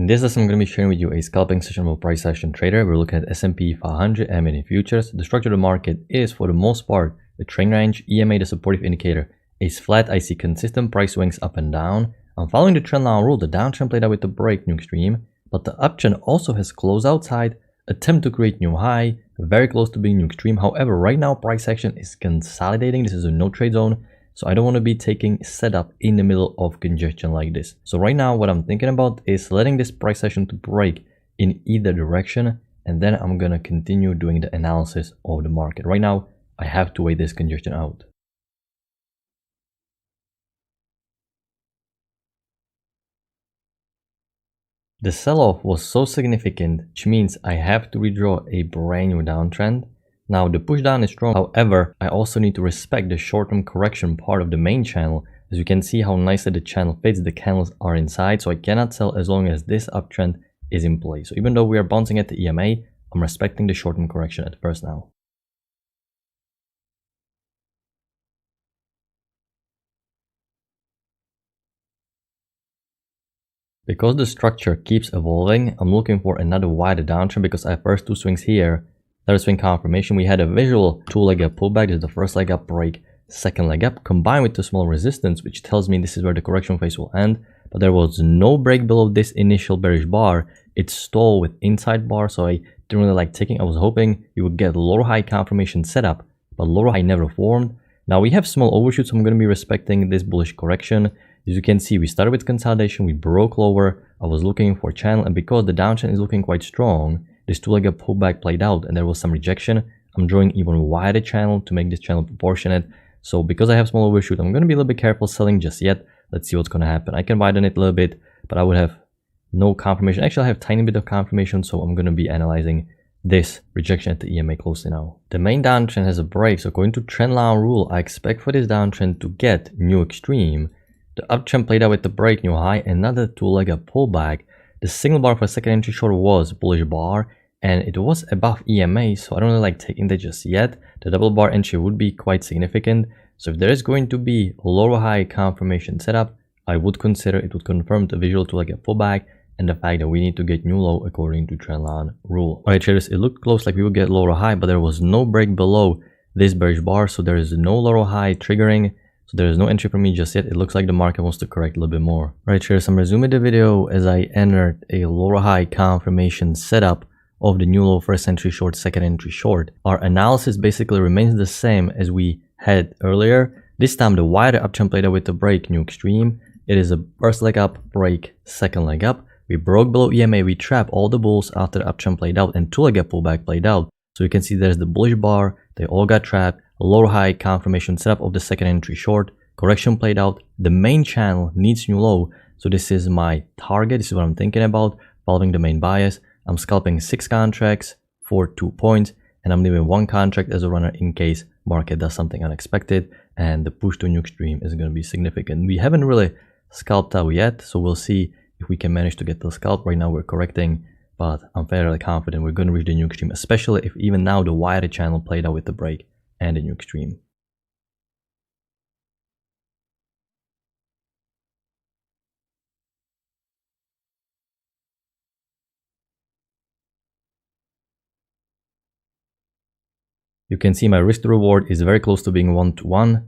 In this lesson, I'm going to be sharing with you a scalping session of a price action trader. We're looking at S&P 500 and mini futures. The structure of the market is, for the most part, the trend range, EMA, the supportive indicator, is flat. I see consistent price swings up and down. I'm following the trend line rule. The downtrend played out with the break, new extreme, but the uptrend also has closed outside, attempt to create new high, very close to being new extreme. However, right now price action is consolidating. This is a no trade zone. So I don't want to be taking setup in the middle of congestion like this. So right now what I'm thinking about is letting this price session to break in either direction, and then I'm going to continue doing the analysis of the market. Right now I have to wait this congestion out. The sell-off was so significant, which means I have to redraw a brand new downtrend. Now the push down is strong, however, I also need to respect the short-term correction part of the main channel. As you can see how nicely the channel fits, the candles are inside, so I cannot sell as long as this uptrend is in place. So even though we are bouncing at the EMA, I'm respecting the short-term correction at first now. Because the structure keeps evolving, I'm looking for another wider downtrend because I have first two swings here. Third swing confirmation, we had a visual two-leg up pullback. This is the first leg up break, second leg up, combined with the small resistance, which tells me this is where the correction phase will end. But there was no break below this initial bearish bar. It stalled with inside bar, so I didn't really like taking. I was hoping you would get lower high confirmation setup, but lower high never formed. Now we have small overshoots, so I'm going to be respecting this bullish correction. As you can see, we started with consolidation, we broke lower. I was looking for a channel, and because the downtrend is looking quite strong, this two-leg up pullback played out and there was some rejection. I'm drawing even wider channel to make this channel proportionate. So because I have small overshoot, I'm going to be a little bit careful selling just yet. Let's see what's going to happen. I can widen it a little bit, but I would have no confirmation. Actually, I have a tiny bit of confirmation, so I'm going to be analyzing this rejection at the EMA closely now. The main downtrend has a break, so according to trend line rule, I expect for this downtrend to get new extreme. The uptrend played out with the break, new high, another two-leg up pullback. The signal bar for second entry short was bullish bar, and it was above EMA, so I don't really like taking that just yet. The double bar entry would be quite significant, so if there is going to be lower high confirmation setup, I would consider it would confirm the visual two-leg up pullback and the fact that we need to get new low according to trendline rule. Alright traders, it looked close like we would get lower high, but there was no break below this bearish bar, so there is no lower high triggering. So there is no entry for me just yet. It looks like the market wants to correct a little bit more. Right, traders, I'm resuming the video as I entered a lower high confirmation setup of the new low first entry short, second entry short. Our analysis basically remains the same as we had earlier. This time the wider uptrend played out with the break, new extreme. It is a first leg up, break, second leg up. We broke below EMA, we trapped all the bulls after the uptrend played out and two leg up pullback played out. So you can see there's the bullish bar, they all got trapped. Lower high confirmation setup of the second entry short, correction played out. The main channel needs new low, so this is my target. This is what I'm thinking about, following the main bias. I'm scalping 6 contracts for 2 points, and I'm leaving 1 contract as a runner in case market does something unexpected and the push to new extreme is going to be significant. We haven't really scalped out yet, so we'll see if we can manage to get the scalp. Right now we're correcting, but I'm fairly confident we're going to reach the new extreme, especially if even now the wider channel played out with the break and a new extreme. You can see my risk to reward is very close to being 1-to-1.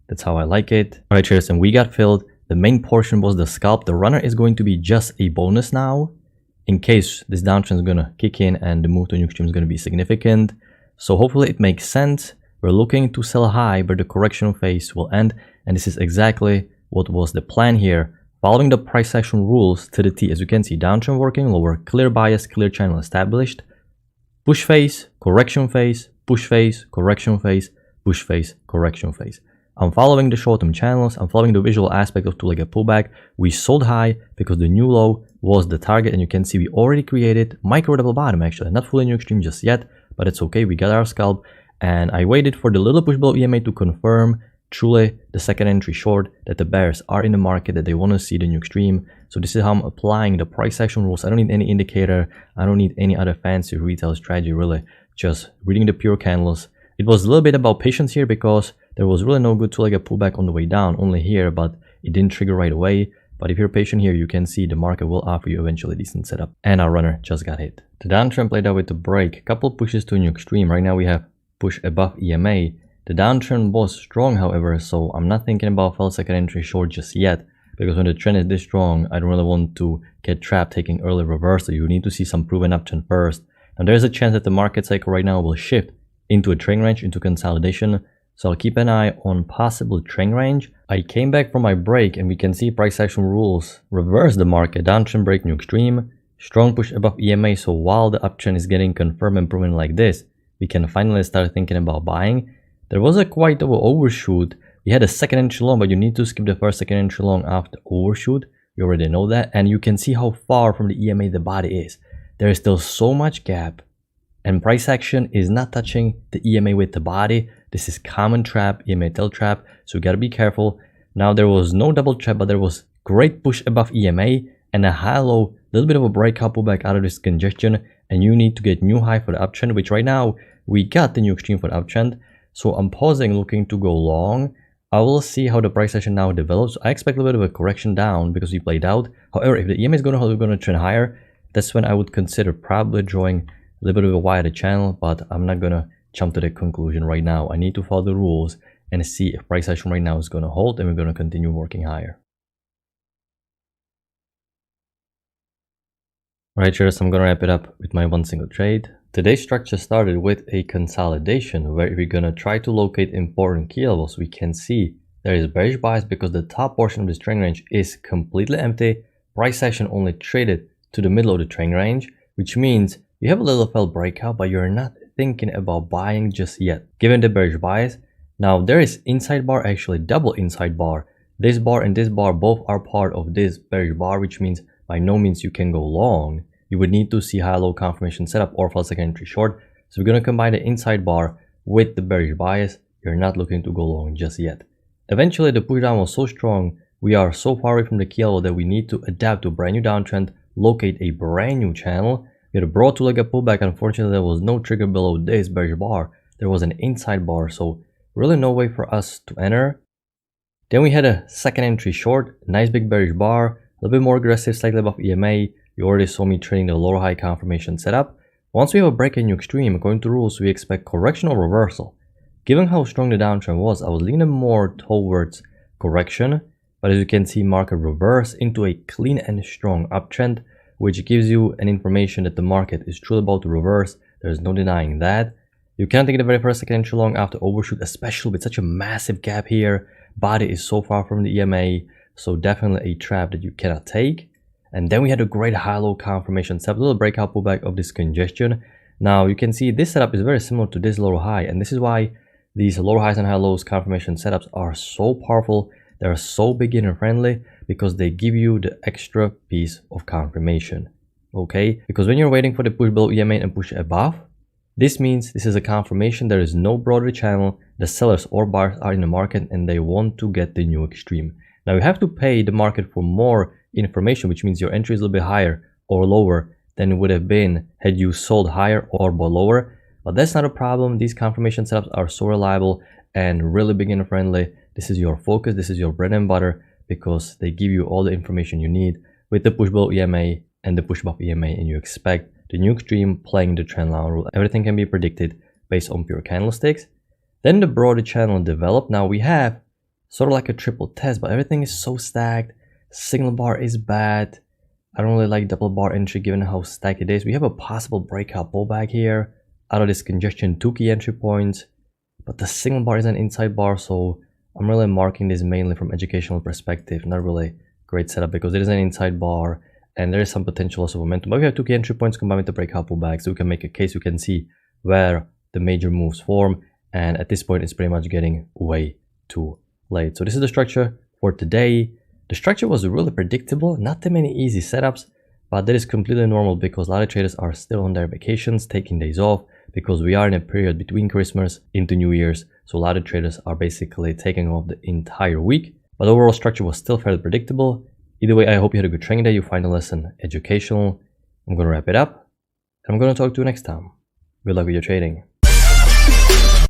That's how I like it. Alright traders, and we got filled. The main portion was the scalp. The runner is going to be just a bonus now, in case this downtrend is going to kick in and the move to new extreme is going to be significant. So hopefully it makes sense. We're looking to sell high, but the correction phase will end, and this is exactly what was the plan here. Following the price action rules to the T. As you can see, downtrend working, lower, clear bias, clear channel established. Push phase, correction phase, push phase, correction phase, push phase, correction phase. I'm following the short-term channels. I'm following the visual aspect of two-leg pullback. We sold high because the new low was the target, and you can see we already created micro double bottom actually. Not fully new extreme just yet, but it's okay. We got our scalp. And I waited for the little push below EMA to confirm truly the second entry short, that the bears are in the market, that they want to see the new extreme. So this is how I'm applying the price action rules. I don't need any indicator. I don't need any other fancy retail strategy really. Just reading the pure candles. It was a little bit about patience here because there was really no good two-legged pullback on the way down, only here, but it didn't trigger right away. But if you're patient here, you can see the market will offer you eventually a decent setup. And our runner just got hit. The downtrend played out with the break. A couple pushes to a new extreme. Right now we have push above EMA. The downtrend was strong, however, so I'm not thinking about fail second entry short just yet. Because when the trend is this strong, I don't really want to get trapped taking early reversal. You need to see some proven uptrend first. And there's a chance that the market cycle right now will shift into a trend range, into consolidation. So I'll keep an eye on possible trend range. I came back from my break and we can see price action rules reverse the market. Downtrend break, new extreme, strong push above EMA. So while the uptrend is getting confirmed and proven like this, we can finally start thinking about buying. There was a quite of an overshoot. We had a second entry long, but you need to skip the first second entry long after overshoot. You already know that. And you can see how far from the EMA the body is. There is still so much gap. And price action is not touching the EMA with the body. This is common trap, EMA tail trap. So you gotta be careful. Now there was no double trap, but there was great push above EMA and a high low, little bit of a breakout pullback out of this congestion. And you need to get new high for the uptrend, which right now we got the new extreme for the uptrend. So I'm pausing, looking to go long. I will see how the price action now develops. I expect a little bit of a correction down because we played out. However, if the EMA is going to trend higher, that's when I would consider probably drawing a little bit of a wider channel, but I'm not going to jump to the conclusion right now. I need to follow the rules and see if price action right now is going to hold and we're going to continue working higher. Alright, traders, I'm going to wrap it up with my one single trade. Today's structure started with a consolidation where if we're going to try to locate important key levels, we can see there is bearish bias because the top portion of this trend range is completely empty. Price action only traded to the middle of the trend range, which means you have a little failed breakout, but you're not thinking about buying just yet, given the bearish bias. Now there is inside bar, actually double inside bar. This bar and this bar both are part of this bearish bar, which means by no means you can go long. You would need to see high-low confirmation setup or fail second entry short. So we're going to combine the inside bar with the bearish bias. You're not looking to go long just yet. Eventually, the push down was so strong, we are so far away from the key level that we need to adapt to a brand new downtrend, locate a brand new channel. We had a broad two-legged pullback. Unfortunately, there was no trigger below this bearish bar. There was an inside bar, so really no way for us to enter. Then we had a second entry short, nice big bearish bar, a little bit more aggressive, slightly above EMA. You already saw me trading the lower high confirmation setup. Once we have a break in new extreme, according to rules, we expect correction or reversal. Given how strong the downtrend was, I was leaning more towards correction. But as you can see, market reverse into a clean and strong uptrend, which gives you an information that the market is truly about to reverse. There's no denying that. You can't take the very first second entry long after overshoot, especially with such a massive gap here. Body is so far from the EMA, so definitely a trap that you cannot take. And then we had a great high-low confirmation setup, a little breakout pullback of this congestion. Now you can see this setup is very similar to this lower high, and this is why these lower highs and high lows confirmation setups are so powerful. They're so beginner friendly because they give you the extra piece of confirmation. Okay, because when you're waiting for the push below EMA and push above, this means this is a confirmation there is no broader channel, the sellers or buyers are in the market and they want to get the new extreme. Now you have to pay the market for more information, which means your entry is a little bit higher or lower than it would have been had you sold higher or bought lower. But that's not a problem. These confirmation setups are so reliable and really beginner friendly. This is your focus, this is your bread and butter, because they give you all the information you need with the push below EMA and the push above EMA, and you expect the new extreme playing the trend line rule. Everything can be predicted based on pure candlesticks. Then the broader channel developed. Now we have sort of like a triple test, but everything is so stacked. Signal bar is bad. I don't really like double bar entry given how stacked it is. We have a possible breakout pullback here out of this congestion, 2 key entry points, but the signal bar is an inside bar, so I'm really marking this mainly from educational perspective. Not really great setup because it is an inside bar and there is some potential loss of momentum. But we have 2 key entry points combined with the breakout pullback, so we can make a case. We can see where the major moves form, and at this point it's pretty much getting way too late. So this is the structure for today. The structure was really predictable, not too many easy setups, but that is completely normal because a lot of traders are still on their vacations, taking days off, because we are in a period between Christmas into New Year's. So a lot of traders are basically taking off the entire week, but the overall structure was still fairly predictable. Either way, I hope you had a good training day. You find the lesson educational. I'm going to wrap it up and I'm going to talk to you next time. Good luck with your trading.